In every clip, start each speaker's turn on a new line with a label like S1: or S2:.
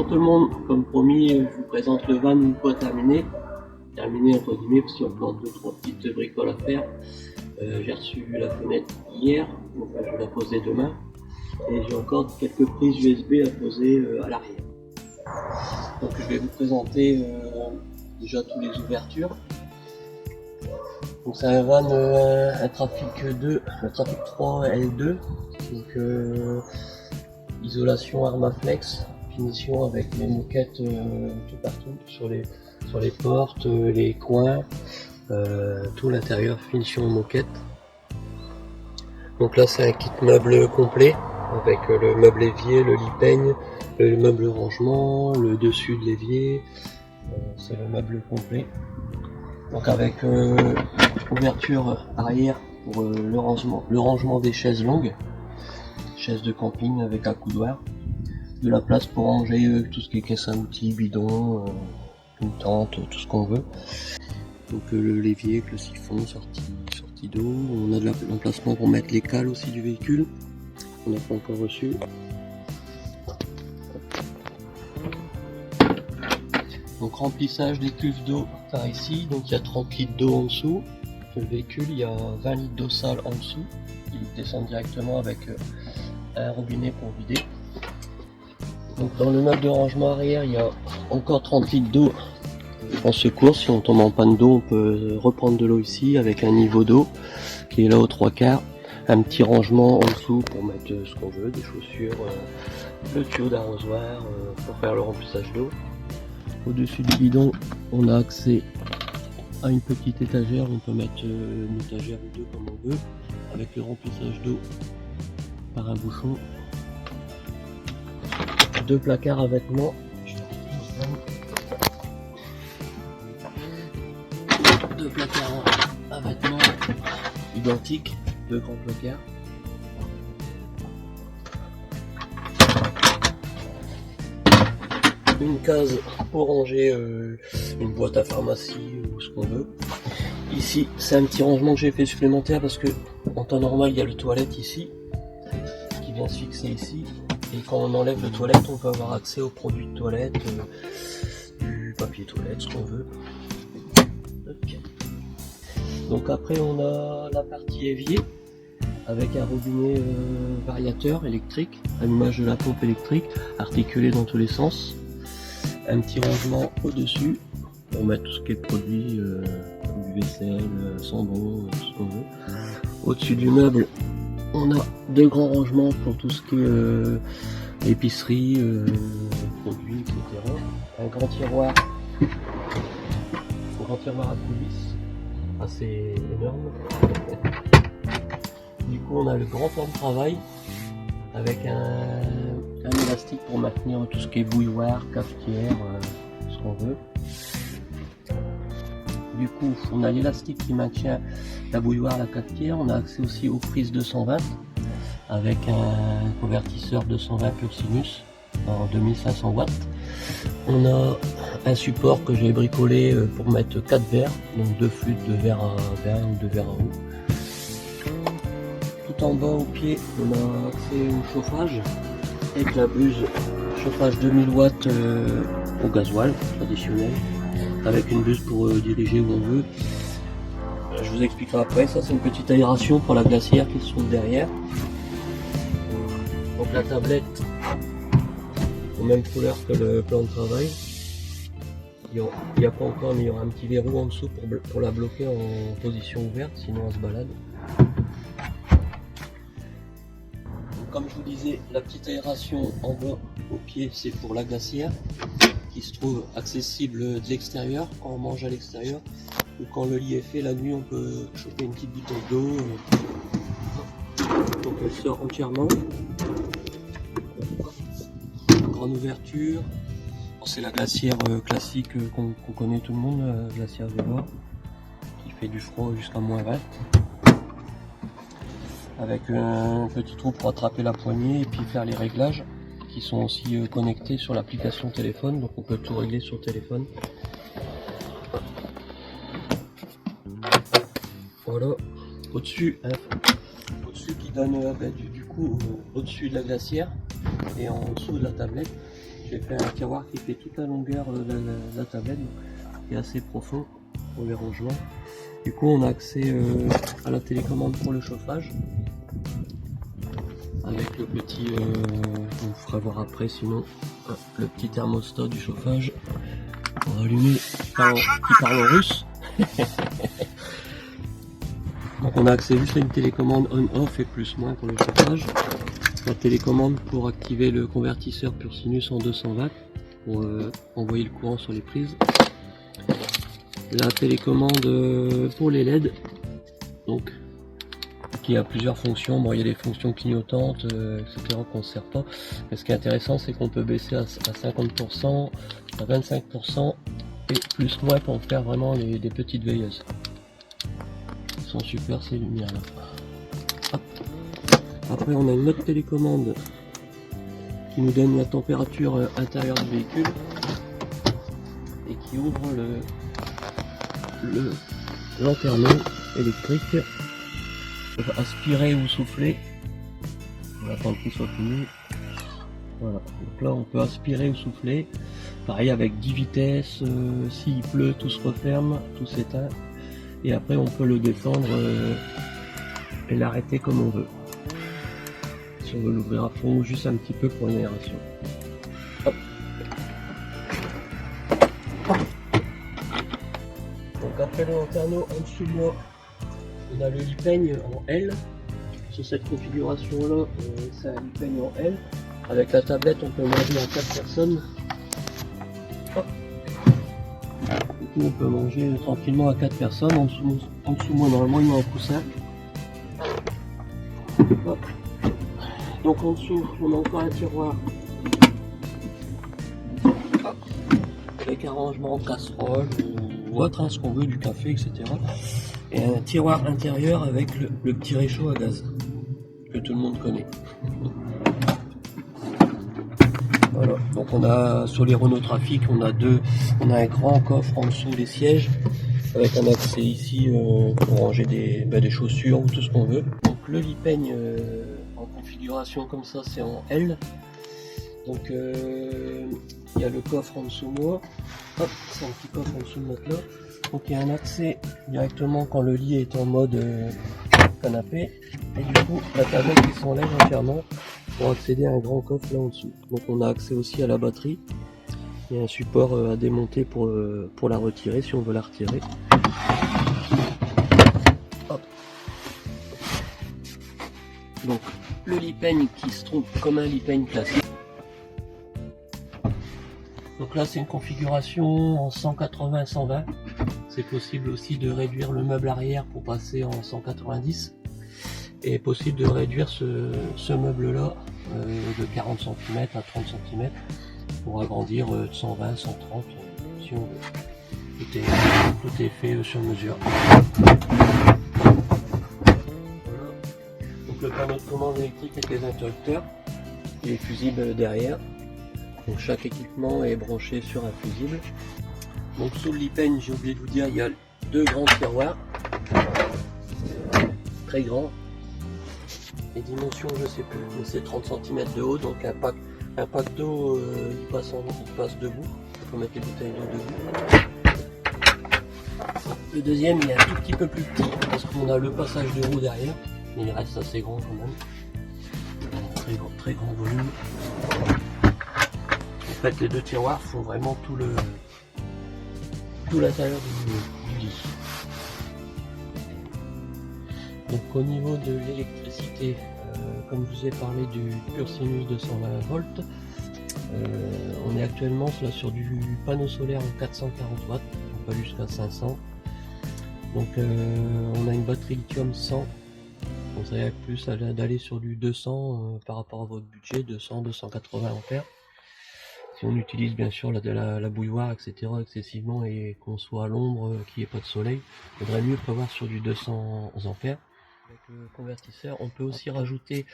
S1: Bonjour tout le monde, comme promis, je vous présente le van une fois terminé. Terminé entre guillemets, parce qu'il y a encore 2-3 petites bricoles à faire. J'ai reçu la fenêtre hier, donc je vais la poser demain. Et j'ai encore quelques prises USB à poser à l'arrière. Donc je vais vous présenter déjà toutes les ouvertures. Donc c'est un van, un Trafic 2, un Trafic 3 L2. Donc isolation Armaflex, finition avec les moquettes tout partout, sur les portes, les coins, tout l'intérieur, finition moquette. Donc là c'est un kit meuble complet avec le meuble évier, le lit peigne, le meuble rangement, le dessus de l'évier, c'est le meuble complet. Donc avec ouverture arrière pour le rangement des chaises longues, chaises de camping avec un coudoir, de la place pour ranger tout ce qui est caisse à outils, bidon, une tente, tout ce qu'on veut. Donc l'évier avec le siphon, sortie d'eau. On a de l'emplacement pour mettre les cales aussi du véhicule. On n'a pas encore reçu. Donc remplissage des cuves d'eau par ici. Donc il y a 30 litres d'eau en dessous. Le véhicule, il y a 20 litres d'eau sale en dessous. Il descend directement avec un robinet pour vider. Donc dans le meuble de rangement arrière, il y a encore 30 litres d'eau en secours. Si on tombe en panne d'eau, on peut reprendre de l'eau ici avec un niveau d'eau qui est là aux 3/4. Un petit rangement en dessous pour mettre ce qu'on veut, des chaussures, le tuyau d'arrosoir pour faire le remplissage d'eau. Au-dessus du bidon, on a accès à une petite étagère. On peut mettre une étagère ou deux comme on veut, avec le remplissage d'eau par un bouchon. Deux placards à vêtements. Deux placards à vêtements identiques, deux grands placards. Une case pour ranger une boîte à pharmacie ou ce qu'on veut. Ici, c'est un petit rangement que j'ai fait supplémentaire parce que en temps normal, il y a le toilette ici qui vient se fixer ici. Et quand on enlève le toilette, on peut avoir accès aux produits de toilette, du papier toilette, ce qu'on veut. Okay. Donc après, on a la partie évier avec un robinet variateur électrique, à l'image de la pompe électrique, articulé dans tous les sens. Un petit rangement au-dessus pour mettre tout ce qui est produit, du vaisselle, sambon, tout ce qu'on veut. Au-dessus du meuble, on a deux grands rangements pour tout ce qui est épicerie, produits, etc. Un grand tiroir à coulisses, assez énorme. Du coup, on a le grand plan de travail avec un élastique pour maintenir tout ce qui est bouilloire, cafetière, ce qu'on veut. Du coup, on a l'élastique qui maintient la bouilloire, la cafetière. On a accès aussi aux prises 220 avec un convertisseur 220 pur sinus en 2500 watts. On a un support que j'ai bricolé pour mettre 4 verres, donc 2 flûtes de verre à vin ou de verre à eau. Tout en bas au pied, on a accès au chauffage avec la buse chauffage 2000 watts au gasoil traditionnel, avec une buse pour diriger où on veut. Je vous expliquerai après. Ça, c'est une petite aération pour la glacière qui se trouve derrière. Donc la tablette aux mêmes couleurs que le plan de travail. Il n'y a pas encore, mais il y aura un petit verrou en dessous pour la bloquer en position ouverte, sinon elle se balade. Comme je vous disais, la petite aération en bas au pied, c'est pour la glacière qui se trouve accessible de l'extérieur quand on mange à l'extérieur, ou quand le lit est fait la nuit, on peut choper une petite bouteille d'eau. Donc elle sort entièrement. Grande ouverture. C'est la glacière classique qu'on connaît tout le monde, la glacière Véloire, qui fait du froid jusqu'à -20. Avec un petit trou pour attraper la poignée et puis faire les réglages qui sont aussi connectés sur l'application téléphone, donc on peut tout régler sur téléphone. Voilà, au-dessus qui donne du coup au-dessus de la glacière et en dessous de la tablette, j'ai fait un tiroir qui fait toute la longueur de la tablette, qui est assez profond pour les rangements. Du coup on a accès à la télécommande pour le chauffage, avec le petit, on vous fera voir après sinon, le petit thermostat du chauffage. On va allumer qui parle en russe. Donc on a accès juste à une télécommande on-off et plus-moins pour le chauffage. La télécommande pour activer le convertisseur pur sinus en 200 watts pour envoyer le courant sur les prises. La télécommande pour les LED, donc qui a plusieurs fonctions. Bon, il y a des fonctions clignotantes, etc. qu'on ne sert pas. Mais ce qui est intéressant, c'est qu'on peut baisser à 50%, à 25% et plus moins pour faire vraiment des petites veilleuses. Ils sont super ces lumières là. Hop. Après on a une autre télécommande qui nous donne la température intérieure du véhicule et qui ouvre le lanterneau électrique pour aspirer ou souffler. On va attendre qu'il soit fini. Voilà, donc là on peut aspirer ou souffler. Pareil avec 10 vitesses, s'il pleut tout se referme, tout s'éteint. Et après on peut le descendre et l'arrêter comme on veut. Si on veut l'ouvrir à fond ou juste un petit peu pour l'aération. Hop. Hop. Donc après le lanterneau, en dessous de moi, on a le lit peigne en L. Sur cette configuration là, c'est un lit peigne en L. Avec la tablette on peut manger à 4 personnes. Hop. Du coup on peut manger tranquillement à 4 personnes. En dessous moi normalement il y a un coussin. Hop. Donc en dessous on a encore un tiroir. Hop. Avec un rangement de casserole ou autre, ce qu'on veut, du café, etc. Et un tiroir intérieur avec le petit réchaud à gaz que tout le monde connaît. Voilà, donc on a sur les Renault Trafic, on a un grand coffre en dessous des sièges avec un accès ici pour ranger des chaussures ou tout ce qu'on veut. Donc le lit peigne en configuration comme ça, c'est en L. Donc il y a le coffre en dessous de moi. Hop, c'est un petit coffre en dessous de notre là. Donc il y a un accès directement quand le lit est en mode canapé. Et du coup la tablette qui s'enlève entièrement pour accéder à un grand coffre là en dessous. Donc on a accès aussi à la batterie. Il y a un support à démonter pour la retirer si on veut la retirer. Hop. Donc le lit peigne qui se trouve comme un lit peigne classique. Donc là c'est une configuration en 180-120. C'est possible aussi de réduire le meuble arrière pour passer en 190. Et possible de réduire ce meuble là de 40 cm à 30 cm pour agrandir de 120, 130 si on veut. Tout est fait sur mesure. Voilà. Donc le panneau de commande électrique avec les interrupteurs et les fusibles derrière. Donc chaque équipement est branché sur un fusible. Donc sous le lit peigne, j'ai oublié de vous dire, il y a deux grands tiroirs, très grands. Les dimensions je sais plus, mais c'est 30 cm de haut, donc un pack d'eau il passe debout. Il faut mettre les bouteilles d'eau debout. Le deuxième il est un tout petit peu plus petit parce qu'on a le passage de roue derrière, mais il reste assez grand quand même. Très grand volume. En fait les deux tiroirs font vraiment tout l'intérieur du lit. Donc au niveau de l'électricité, comme je vous ai parlé du pur sinus 220 volts, on est actuellement là sur du panneau solaire en 440 watts, on peut aller jusqu'à 500. Donc on a une batterie lithium 100, donc ça va être plus d'aller sur du 200 par rapport à votre budget, 200-280 ampères. Si on utilise bien sûr la bouilloire, etc. excessivement et qu'on soit à l'ombre, qu'il n'y ait pas de soleil, il faudrait mieux prévoir sur du 200 ampères. Avec le convertisseur, on peut aussi rajouter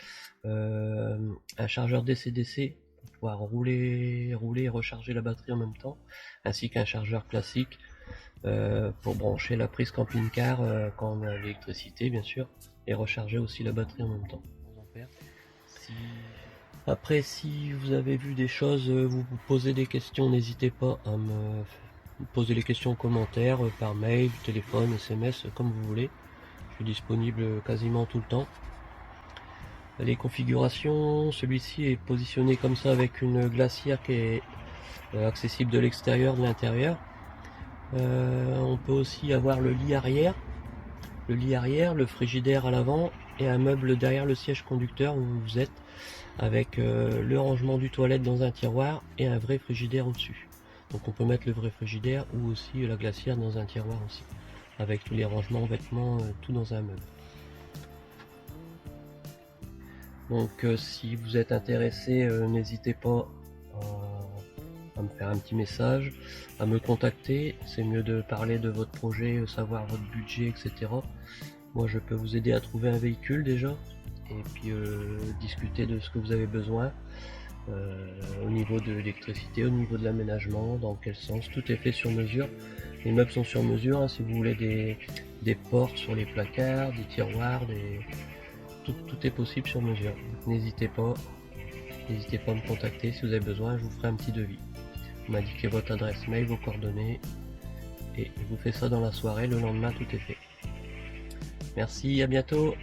S1: un chargeur DC-DC pour pouvoir rouler et recharger la batterie en même temps, ainsi qu'un chargeur classique pour brancher la prise camping-car quand on a l'électricité bien sûr, et recharger aussi la batterie en même temps. Après, si vous avez vu des choses, vous vous posez des questions, n'hésitez pas à me poser les questions en commentaire, par mail, téléphone, SMS, comme vous voulez. Je suis disponible quasiment tout le temps. Les configurations, celui-ci est positionné comme ça avec une glacière qui est accessible de l'extérieur, de l'intérieur. On peut aussi avoir le lit arrière, le frigidaire à l'avant et un meuble derrière le siège conducteur où vous êtes, avec le rangement du toilette dans un tiroir et un vrai frigidaire au-dessus. Donc on peut mettre le vrai frigidaire ou aussi la glacière dans un tiroir aussi, avec tous les rangements, vêtements, tout dans un meuble. Donc si vous êtes intéressé, n'hésitez pas à me faire un petit message, à me contacter. C'est mieux de parler de votre projet, savoir votre budget, etc. Moi je peux vous aider à trouver un véhicule déjà, et puis discuter de ce que vous avez besoin, au niveau de l'électricité, au niveau de l'aménagement, dans quel sens. Tout est fait sur mesure. Les meubles sont sur mesure, hein, si vous voulez des portes sur les placards, des tiroirs, tout est possible sur mesure. N'hésitez pas à me contacter si vous avez besoin, je vous ferai un petit devis. Vous m'indiquez votre adresse mail, vos coordonnées, et je vous fais ça dans la soirée. Le lendemain tout est fait. Merci, à bientôt.